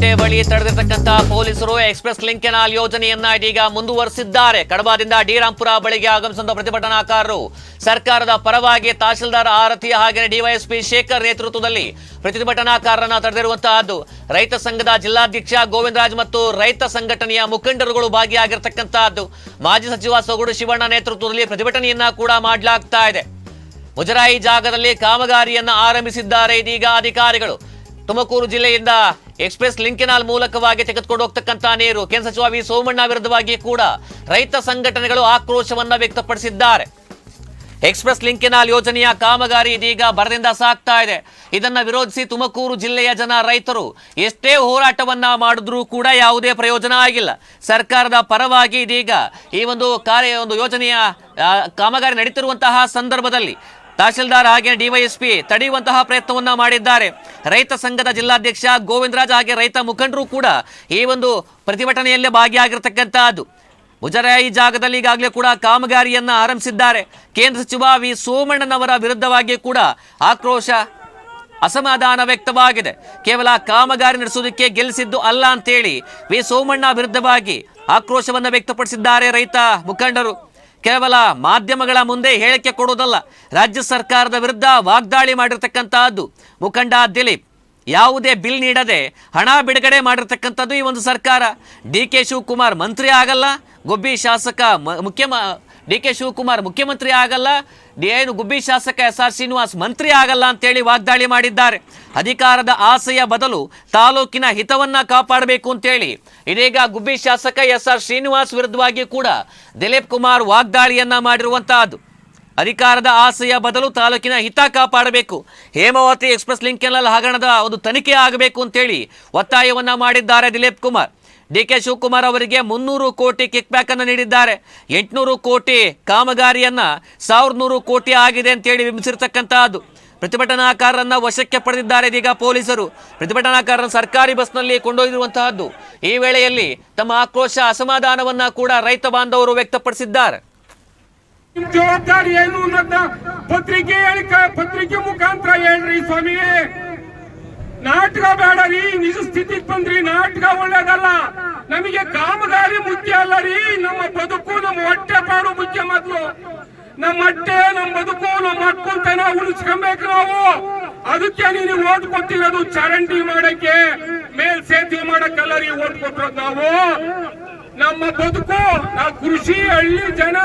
ಕಟ್ಟೆ ಬಳಿ ತಡೆದಿರತಕ್ಕಂತಹ ಪೊಲೀಸರು ಎಕ್ಸ್‌ಪ್ರೆಸ್ ಲಿಂಕ್ ಕೆನಾಲ್ ಯೋಜನೆಯನ್ನ ಇದೀಗ ಮುಂದುವರಿಸಿದ್ದಾರೆ. ಕಡಬದಿಂದ ಡಿರಾಂಪುರ ಬಳಿಗೆ ಆಗಮಿಸಿದ ಪ್ರತಿಭಟನಾಕಾರರು ಸರ್ಕಾರದ ಪರವಾಗಿ ತಹಶೀಲ್ದಾರ್ ಆರತಿ ಹಾಗೆ ಡಿವೈಎಸ್ಪಿ ಶೇಖರ್ ನೇತೃತ್ವದಲ್ಲಿ ಪ್ರತಿಭಟನಾಕಾರರನ್ನ ತಡೆದಿರುವಂತಹದ್ದು. ರೈತ ಸಂಘದ ಜಿಲ್ಲಾಧ್ಯಕ್ಷ ಗೋವಿಂದರಾಜ್ ಮತ್ತು ರೈತ ಸಂಘಟನೆಯ ಮುಖಂಡರುಗಳು ಭಾಗಿಯಾಗಿರತಕ್ಕಂತಹದ್ದು. ಮಾಜಿ ಸಚಿವ ಸೊಗಡು ಶಿವಣ್ಣ ನೇತೃತ್ವದಲ್ಲಿ ಪ್ರತಿಭಟನೆಯನ್ನ ಕೂಡ ಮಾಡಲಾಗ್ತಾ ಇದೆ. ಮುಜರಾಯಿ ಜಾಗದಲ್ಲಿ ಕಾಮಗಾರಿಯನ್ನ ಆರಂಭಿಸಿದ್ದಾರೆ ಇದೀಗ ಅಧಿಕಾರಿಗಳು. ತುಮಕೂರು ಜಿಲ್ಲೆಯಿಂದ ಎಕ್ಸ್‌ಪ್ರೆಸ್ ಲಿಂಕ್ ಕೆನಾಲ್ ಮೂಲಕವಾಗಿ ತೆಗೆದುಕೊಂಡು ಹೋಗ್ತಕ್ಕಂಥ ನೀರು ಕೇಂದ್ರ ಸಚಿವ ವಿ ಸೋಮಣ್ಣ ವಿರುದ್ಧವಾಗಿ ಕೂಡ ರೈತ ಸಂಘಟನೆಗಳು ಆಕ್ರೋಶವನ್ನ ವ್ಯಕ್ತಪಡಿಸಿದ್ದಾರೆ. ಎಕ್ಸ್‌ಪ್ರೆಸ್ ಲಿಂಕ್ ಕೆನಾಲ್ ಯೋಜನೆಯ ಕಾಮಗಾರಿ ಇದೀಗ ಭರದಿಂದ ಸಾಗ್ತಾ ಇದೆ. ಇದನ್ನ ವಿರೋಧಿಸಿ ತುಮಕೂರು ಜಿಲ್ಲೆಯ ಜನ ರೈತರು ಎಷ್ಟೇ ಹೋರಾಟವನ್ನ ಮಾಡಿದ್ರೂ ಕೂಡ ಯಾವುದೇ ಪ್ರಯೋಜನ ಆಗಿಲ್ಲ. ಸರ್ಕಾರದ ಪರವಾಗಿ ಇದೀಗ ಈ ಒಂದು ಯೋಜನೆಯ ಕಾಮಗಾರಿ ನಡೀತಿರುವಂತಹ ಸಂದರ್ಭದಲ್ಲಿ ತಹಶೀಲ್ದಾರ್ ಹಾಗೆ ಡಿವೈಎಸ್ಪಿ ತಡೆಯುವಂತಹ ಪ್ರಯತ್ನವನ್ನ ಮಾಡಿದ್ದಾರೆ. ರೈತ ಸಂಘದ ಜಿಲ್ಲಾಧ್ಯಕ್ಷ ಗೋವಿಂದರಾಜ್ ಹಾಗೆ ರೈತ ಮುಖಂಡರು ಕೂಡ ಈ ಒಂದು ಪ್ರತಿಭಟನೆಯಲ್ಲೇ ಭಾಗಿಯಾಗಿರತಕ್ಕಂತಹದ್ದು. ಮುಜರಾಯಿ ಜಾಗದಲ್ಲಿ ಈಗಾಗಲೇ ಕೂಡ ಕಾಮಗಾರಿಯನ್ನ ಆರಂಭಿಸಿದ್ದಾರೆ. ಕೇಂದ್ರ ಸಚಿವ ವಿ ಸೋಮಣ್ಣನವರ ವಿರುದ್ಧವಾಗಿ ಕೂಡ ಆಕ್ರೋಶ ಅಸಮಾಧಾನ ವ್ಯಕ್ತವಾಗಿದೆ. ಕೇವಲ ಕಾಮಗಾರಿ ನಡೆಸುವುದಕ್ಕೆ ಗೆಲ್ಲಿಸಿದ್ದು ಅಲ್ಲ ಅಂತೇಳಿ ವಿ ಸೋಮಣ್ಣ ವಿರುದ್ಧವಾಗಿ ಆಕ್ರೋಶವನ್ನ ವ್ಯಕ್ತಪಡಿಸಿದ್ದಾರೆ ರೈತ ಮುಖಂಡರು. ಕೇವಲ ಮಾಧ್ಯಮಗಳ ಮುಂದೆ ಹೇಳಿಕೆ ಕೊಡುವುದಲ್ಲ, ರಾಜ್ಯ ಸರ್ಕಾರದ ವಿರುದ್ಧ ವಾಗ್ದಾಳಿ ಮಾಡಿರ್ತಕ್ಕಂತಹದ್ದು ಮುಖಂಡ ದಿಲೀಪ್. ಯಾವುದೇ ಬಿಲ್ ನೀಡದೆ ಹಣ ಬಿಡುಗಡೆ ಮಾಡಿರ್ತಕ್ಕಂಥದ್ದು ಈ ಒಂದು ಸರ್ಕಾರ. ಡಿ.ಕೆ. ಶಿವಕುಮಾರ್ ಮಂತ್ರಿ ಆಗಲ್ಲ, ಗುಬ್ಬಿ ಶಾಸಕ ಡಿ.ಕೆ. ಶಿವಕುಮಾರ್ ಮುಖ್ಯಮಂತ್ರಿ ಆಗಲ್ಲ, ಗುಬ್ಬಿ ಶಾಸಕ ಎಸ್.ಆರ್. ಶ್ರೀನಿವಾಸ್ ಮಂತ್ರಿ ಆಗಲ್ಲ ಅಂತೇಳಿ ವಾಗ್ದಾಳಿ ಮಾಡಿದ್ದಾರೆ. ಅಧಿಕಾರದ ಆಸೆಯ ಬದಲು ತಾಲೂಕಿನ ಹಿತವನ್ನ ಕಾಪಾಡಬೇಕು ಅಂತೇಳಿ ಇದೀಗ ಗುಬ್ಬಿ ಶಾಸಕ ಎಸ್.ಆರ್. ಶ್ರೀನಿವಾಸ್ ವಿರುದ್ಧವಾಗಿ ಕೂಡ ದಿಲೀಪ್ ಕುಮಾರ್ ವಾಗ್ದಾಳಿಯನ್ನ ಮಾಡಿರುವಂತಹದ್ದು. ಅಧಿಕಾರದ ಆಸೆಯ ಬದಲು ತಾಲೂಕಿನ ಹಿತ ಕಾಪಾಡಬೇಕು, ಹೇಮಾವತಿ ಎಕ್ಸ್‌ಪ್ರೆಸ್ ಲಿಂಕ್ ಕೆನಾಲ್ ಹಗರಣದ ಒಂದು ತನಿಖೆ ಆಗಬೇಕು ಅಂತೇಳಿ ಒತ್ತಾಯವನ್ನ ಮಾಡಿದ್ದಾರೆ ದಿಲೀಪ್ ಕುಮಾರ್. ಡಿ.ಕೆ. ಶಿವಕುಮಾರ್ ಅವರಿಗೆ 300 ಕೋಟಿ ಕಿಕ್ ಬ್ಯಾಕ್ ಅನ್ನು ನೀಡಿದ್ದಾರೆ. 800 ಕೋಟಿ ಕಾಮಗಾರಿಯನ್ನ 1100 ಕೋಟಿ ಆಗಿದೆ ಅಂತೇಳಿ ಬಿಂಬಿಸಿರ್ತಕ್ಕಂತಹದ್ದು. ಪ್ರತಿಭಟನಾಕಾರರನ್ನ ವಶಕ್ಕೆ ಪಡೆದಿದ್ದಾರೆ ಇದೀಗ ಪೊಲೀಸರು. ಪ್ರತಿಭಟನಾಕಾರರನ್ನು ಸರ್ಕಾರಿ ಬಸ್ನಲ್ಲಿ ಕೊಂಡೊಯ್ದಿರುವಂತಹದ್ದು. ಈ ವೇಳೆಯಲ್ಲಿ ತಮ್ಮ ಆಕ್ರೋಶ ಅಸಮಾಧಾನವನ್ನ ಕೂಡ ರೈತ ಬಾಂಧವರು ವ್ಯಕ್ತಪಡಿಸಿದ್ದಾರೆ. ಜವಾಬ್ದಾರಿ ಏನು ಅನ್ನೋದನ್ನ ಪತ್ರಿಕೆ ಮುಖಾಂತರ ಹೇಳ್ರಿ ಸ್ವಾಮಿ. ನಾಟಕ ಬೇಡ ರೀ, ನಿಜ ಸ್ಥಿತಿಗೆ ಬಂದ್ರಿ. ನಾಟಕ ಒಳ್ಳೇದಲ್ಲ. ನಮಗೆ ಕಾಮಗಾರಿ ಮುಖ್ಯ ಅಲ್ಲ ರೀ, ನಮ್ಮ ಬದುಕು ನಮ್ಮ ಹೊಟ್ಟೆ ಪಾಡು ಮುಖ್ಯ. ಮೊದ್ಲು ನಮ್ಮ ಹೊಟ್ಟೆ ನಮ್ಮ ಬದುಕು ನಮ್ಮ ಮಕ್ಕಳತನ ಉಳಿಸ್ಕೊಬೇಕು ನಾವು. ಅದಕ್ಕೆ ನೀನು ಓಟ್ ಕೊಟ್ಟಿರೋದು ಚರಂಡಿ ಮಾಡಕ್ಕೆ, ಮೇಲ್ ಸೇತುವೆ ಮಾಡಕ್ಕಲ್ಲ ರೀ ಓಟ್ ಕೊಟ್ಟಿರೋದು ನಾವು. ನಮ್ಮ ಬದುಕು ನಾವು ಕೃಷಿ ಹಳ್ಳಿ ಜನ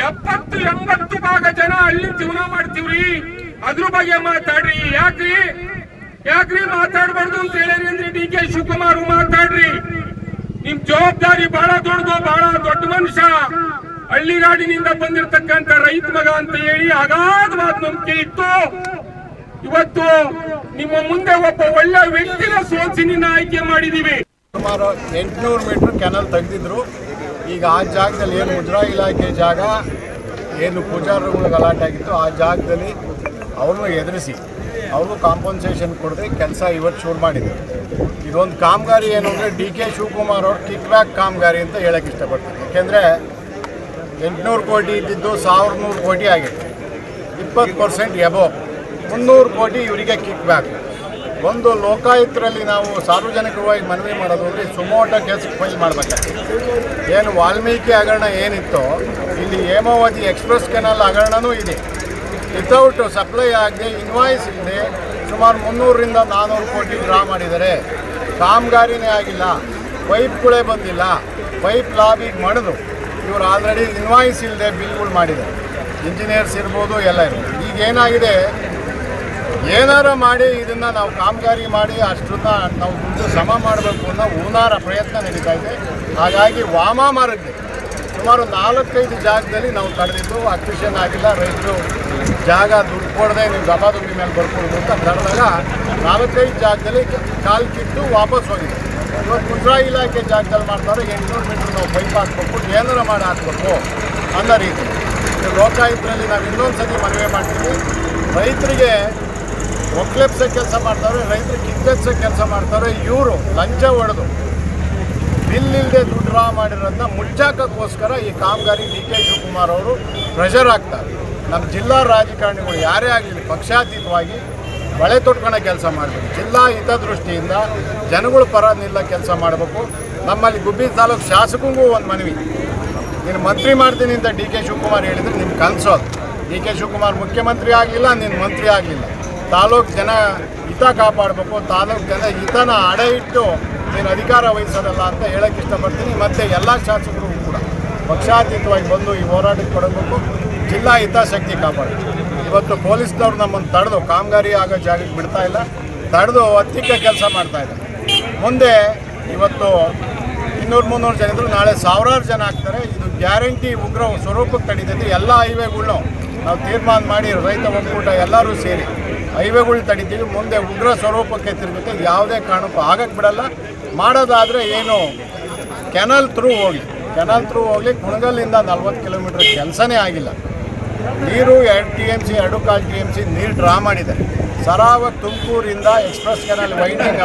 70-80 ಭಾಗ ಜನ ಹಳ್ಳಿ ಜೀವನ ಮಾಡ್ತೀವ್ರಿ. ಅದ್ರ ಬಗ್ಗೆ ಮಾತಾಡ್ರಿ. ಯಾಕ್ರಿ ಮಾತಾಡ್ಬಾರ್ದು ಅಂತ ಹೇಳಿರಿ ಅಂದ್ರೆ ಡಿ.ಕೆ. ಶಿವಕುಮಾರ್ ಮಾತಾಡ್ರಿ. ನಿಮ್ ಜವಾಬ್ದಾರಿ ಬಹಳ ದೊಡ್ಡದು, ಬಹಳ ದೊಡ್ಡ ಮನುಷ್ಯ, ಹಳ್ಳಿಗಾಡಿನಿಂದ ಬಂದಿರತಕ್ಕಂತ ರೈತ ಮಗ ಅಂತ ಹೇಳಿ ಅಗಾಧವಾದ ನಂಬಿಕೆ ಇತ್ತು. ಇವತ್ತು ನಿಮ್ಮ ಮುಂದೆ ಒಬ್ಬ ಒಳ್ಳೆ ವ್ಯಕ್ತಿನ ಸೋಲಿಸಿ ನಿನ್ನ ಆಯ್ಕೆ ಮಾಡಿದೀವಿ. ಸುಮಾರು 800 ಮೀಟರ್ ಕೆನಾಲ್ ತೆಗೆದಿದ್ರು. ಈಗ ಆ ಜಾಗದಲ್ಲಿ ಏನು ಮುಜರಾಯಿ ಇಲಾಖೆ ಜಾಗ ಏನು ಪೂಜಾರಿಗಳು ಗಲಾಟೆ ಆಗಿತ್ತು, ಆ ಜಾಗದಲ್ಲಿ ಅವ್ರನ್ನೂ ಎದುರಿಸಿ ಅವ್ರಿಗೂ ಕಾಂಪನ್ಸೇಷನ್ ಕೊಡದೆ ಕೆಲಸ ಇವತ್ತು ಶುರು ಮಾಡಿದ್ರು. ಇದೊಂದು ಕಾಮಗಾರಿ ಏನು ಅಂದರೆ ಡಿ.ಕೆ. ಶಿವಕುಮಾರ್ ಅವ್ರು ಕಿಕ್ ಬ್ಯಾಕ್ ಕಾಮಗಾರಿ ಅಂತ ಹೇಳಕ್ಕೆ ಇಷ್ಟಪಡ್ತೀನಿ. ಯಾಕೆಂದರೆ 800 ಕೋಟಿ ಇದ್ದಿದ್ದು 1100 ಕೋಟಿ ಆಗಿದೆ, 20% ಎಬೋವ್. 300 ಕೋಟಿ ಇವರಿಗೆ ಕಿಕ್ ಬ್ಯಾಕ್. ಒಂದು ಲೋಕಾಯುಕ್ತರಲ್ಲಿ ನಾವು ಸಾರ್ವಜನಿಕವಾಗಿ ಮನವಿ ಮಾಡೋದು ಅಂದರೆ ಸುಮೋಟ ಕೇಸ್ ಫೈಲ್ ಮಾಡಬೇಕಾಗ್ತದೆ. ಏನು ವಾಲ್ಮೀಕಿ ಹಗರಣ ಏನಿತ್ತೋ ಇಲ್ಲಿ ಹೇಮಾವತಿ ಎಕ್ಸ್‌ಪ್ರೆಸ್ ಕೆನಾಲ್ ಹಗರಣನೂ ಇದೆ. ವಿತೌಟ್ ಸಪ್ಲೈ ಆಗದೆ ಇನ್ವಾಯ್ಸ್ ಇಲ್ಲದೆ ಸುಮಾರು 300ರಿಂದ 400 ಕೋಟಿ ಡ್ರಾ ಮಾಡಿದ್ದಾರೆ. ಕಾಮಗಾರಿನೇ ಆಗಿಲ್ಲ, ಪೈಪ್ಗಳೇ ಬಂದಿಲ್ಲ. ಪೈಪ್ ಲಾಬಿಗೆ ಮಾಡಿದ್ರು. ಇವರು ಆಲ್ರೆಡಿ ಇನ್ವಾಯ್ಸ್ ಇಲ್ಲದೆ ಬಿಲ್ಗಳು ಮಾಡಿದ್ದಾರೆ. ಇಂಜಿನಿಯರ್ಸ್ ಇರ್ಬೋದು, ಎಲ್ಲ ಇರ್ಬೋದು. ಈಗ ಏನಾಗಿದೆ, ಏನಾರ ಮಾಡಿ ಇದನ್ನು ನಾವು ಕಾಮಗಾರಿ ಮಾಡಿ ಅಷ್ಟನ್ನ ನಾವು ದುಡ್ಡು ಸಮ ಮಾಡಬೇಕು ಅನ್ನೋ ಹೂನಾರ ಪ್ರಯತ್ನ ನಡೀತಾ ಇದೆ. ಹಾಗಾಗಿ ವಾಮಾಮಾರಕ್ಕೆ ಸುಮಾರು 4-5 ಜಾಗದಲ್ಲಿ ನಾವು ತಡೆದಿದ್ದು ಅಕ್ವಿಷನ್ ಆಗಿಲ್ಲ. ರೈತರು ಜಾಗ ದುಡ್ಡು ಕೊಡದೆ ನೀವು ಗಬಾದುಂಬಿ ಮೇಲೆ ಬರ್ಕೊಡ್ದು ಅಂತ ತಡೆದಾಗ 4-5 ಜಾಗದಲ್ಲಿ ಕಾಲು ಕಿತ್ತು ವಾಪಸ್ ಹೋಗಿದೆ. ಇವತ್ತು ಮುಜರಾಯಿ ಇಲಾಖೆ ಜಾಗದಲ್ಲಿ ಮಾಡ್ತಾರೆ 800 ಮೀಟ್ರ್ ನಾವು ಪೈಪ್ ಹಾಕ್ಬೇಕು, ಏನಾರ ಮಾಡಿ ಹಾಕ್ಬೇಕು ಅನ್ನೋ ರೀತಿ. ಲೋಕಾಯುಕ್ತರಲ್ಲಿ ನಾವು ಇನ್ನೊಂದು ಸತಿ ಮನವಿ ಮಾಡ್ತೀವಿ. ರೈತರಿಗೆ ಒಕ್ಲೆಪ್ಸೋ ಕೆಲಸ ಮಾಡ್ತಾರೆ, ರೈತರು ಕಿತ್ತೆಪ್ಸೋ ಕೆಲಸ ಮಾಡ್ತಾರೆ. ಇವರು ಲಂಚ ಹೊಡೆದು ಬಿಲ್ ಇಲ್ಲದೆ ದುಡ್ಡು ಡ್ರಾ ಮಾಡಿರೋದನ್ನ ಮುಚ್ಚಾಕೋಸ್ಕರ ಈ ಕಾಮಗಾರಿ ಡಿ.ಕೆ. ಶಿವಕುಮಾರ್ ಅವರು ಪ್ರೆಷರ್ ಹಾಕ್ತಾರೆ. ನಮ್ಮ ಜಿಲ್ಲಾ ರಾಜಕಾರಣಿಗಳು ಯಾರೇ ಆಗಲಿ ಪಕ್ಷಾತೀತವಾಗಿ ಬಳೆ ತೊಟ್ಕೊಳೋ ಕೆಲಸ ಮಾಡಬೇಕು. ಜಿಲ್ಲಾ ಹಿತದೃಷ್ಟಿಯಿಂದ ಜನಗಳ ಪರ ನಿಲ್ಲ ಕೆಲಸ ಮಾಡಬೇಕು. ನಮ್ಮಲ್ಲಿ ಗುಬ್ಬಿ ತಾಲೂಕು ಶಾಸಕರಿಗೂ ಒಂದು ಮನವಿ, ನೀನು ಮಂತ್ರಿ ಮಾಡ್ತೀನಿ ಅಂತ ಡಿ ಕೆ ಶಿವಕುಮಾರ್ ಹೇಳಿದರೆ ನಿಮ್ಮ ಕನಸು ಅದು. ಡಿ ಕೆ ಶಿವಕುಮಾರ್ ಮುಖ್ಯಮಂತ್ರಿ ಆಗಲಿಲ್ಲ, ನೀನು ಮಂತ್ರಿ ಆಗಲಿಲ್ಲ. ತಾಲೂಕು ಜನ ಹಿತ ಕಾಪಾಡಬೇಕು, ತಾಲೂಕು ಜನ ಹಿತನ ಅಡೆ ಇಟ್ಟು ನೀನು ಅಧಿಕಾರ ವಹಿಸೋದಲ್ಲ ಅಂತ ಹೇಳೋಕ್ಕೆ ಇಷ್ಟಪಡ್ತೀನಿ. ಮತ್ತು ಎಲ್ಲ ಶಾಸಕರು ಕೂಡ ಪಕ್ಷಾತೀತವಾಗಿ ಬಂದು ಈ ಹೋರಾಟಕ್ಕೆ ಕೊಡಬೇಕು, ಜಿಲ್ಲಾ ಹಿತಾಸಕ್ತಿ ಕಾಪಾಡಬೇಕು. ಇವತ್ತು ಪೊಲೀಸ್ನವ್ರು ನಮ್ಮನ್ನು ತಡೆದು ಕಾಮಗಾರಿ ಆಗೋ ಜಾಗಕ್ಕೆ ಬಿಡ್ತಾ ಇಲ್ಲ, ತಡೆದು ಹತ್ತಿಕ್ಕ ಕೆಲಸ ಮಾಡ್ತಾಯಿದ್ದಾರೆ. ಮುಂದೆ ಇವತ್ತು 200-300 ಜನ ಇದ್ದರು, ನಾಳೆ ಸಾವಿರಾರು ಜನ ಆಗ್ತಾರೆ. ಇದು ಗ್ಯಾರಂಟಿ ಉಗ್ರ ಸ್ವರೂಪಕ್ಕೆ ತಡೀತೈತಿ. ಎಲ್ಲ ಹೈವೇಗಳ್ನು ನಾವು ತೀರ್ಮಾನ ಮಾಡಿ ರೈತ ಒಕ್ಕೂಟ ಎಲ್ಲರೂ ಸೇರಿ ಹೈವೇಗಳು ತಡಿತೀವಿ. ಮುಂದೆ ಉಗ್ರ ಸ್ವರೂಪಕ್ಕೆ ತಿರುಗುತ್ತೆ, ಯಾವುದೇ ಕಾರಣಕ್ಕೂ ಆಗಕ್ಕೆ ಬಿಡಲ್ಲ. ಮಾಡೋದಾದರೆ ಏನು ಕೆನಲ್ ಥ್ರೂ ಹೋಗಲಿ. ಕುಣಗಲ್ಲಿಂದ 40 ಕಿಲೋಮೀಟ್ರ್ ಕೆಲಸನೇ ಆಗಿಲ್ಲ. ನೀರು 2 TMC 2.25 TMC ನೀರು ಡ್ರಾ ಮಾಡಿದೆ. ಸರಾವತಿ ತುಮಕೂರಿಂದ ಎಕ್ಸ್ಪ್ರೆಸ್ ಕೆನಲ್ ವೈಡ್ನಿಂಗ್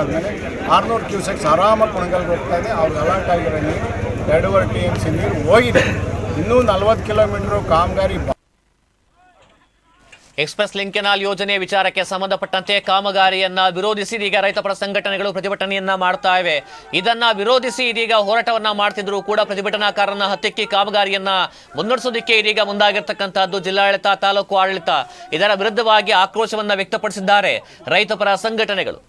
ಆದಮೇಲೆ 600 ಕ್ಯೂಸೆಕ್ಸ್ ಆರಾಮಾಗಿ ಕುಣಗಲ್ಗೆ ಹೋಗ್ತಾ ಇದೆ. ಅವ್ರಿಗೆ ಅಲರ್ಟ್ ಆಗಿರೋ ನೀರು 2.5 TMC ನೀರು ಹೋಗಿದೆ. ಇನ್ನೂ 40 ಕಿಲೋಮೀಟ್ರು ಕಾಮಗಾರಿ. ಎಕ್ಸ್ಪ್ರೆಸ್ ಲಿಂಕ್ ಕೆನಾಲ್ ಯೋಜನೆ ವಿಚಾರಕ್ಕೆ ಸಂಬಂಧಪಟ್ಟಂತೆ ಕಾಮಗಾರಿಯನ್ನ ವಿರೋಧಿಸಿ ಇದೀಗ ರೈತಪರ ಸಂಘಟನೆಗಳು ಪ್ರತಿಭಟನೆಯನ್ನ ಮಾಡ್ತಾ ಇವೆ. ಇದನ್ನ ವಿರೋಧಿಸಿ ಇದೀಗ ಹೋರಾಟವನ್ನ ಮಾಡ್ತಿದ್ರು ಕೂಡ ಪ್ರತಿಭಟನಾಕಾರರನ್ನ ಹತ್ತಿಕ್ಕಿ ಕಾಮಗಾರಿಯನ್ನ ಮುನ್ನಡೆಸೋದಕ್ಕೆ ಇದೀಗ ಮುಂದಾಗಿರ್ತಕ್ಕಂಥದ್ದು ಜಿಲ್ಲಾಡಳಿತ, ತಾಲೂಕು ಆಡಳಿತ. ಇದರ ವಿರುದ್ಧವಾಗಿ ಆಕ್ರೋಶವನ್ನ ವ್ಯಕ್ತಪಡಿಸಿದ್ದಾರೆ ರೈತಪರ ಸಂಘಟನೆಗಳು.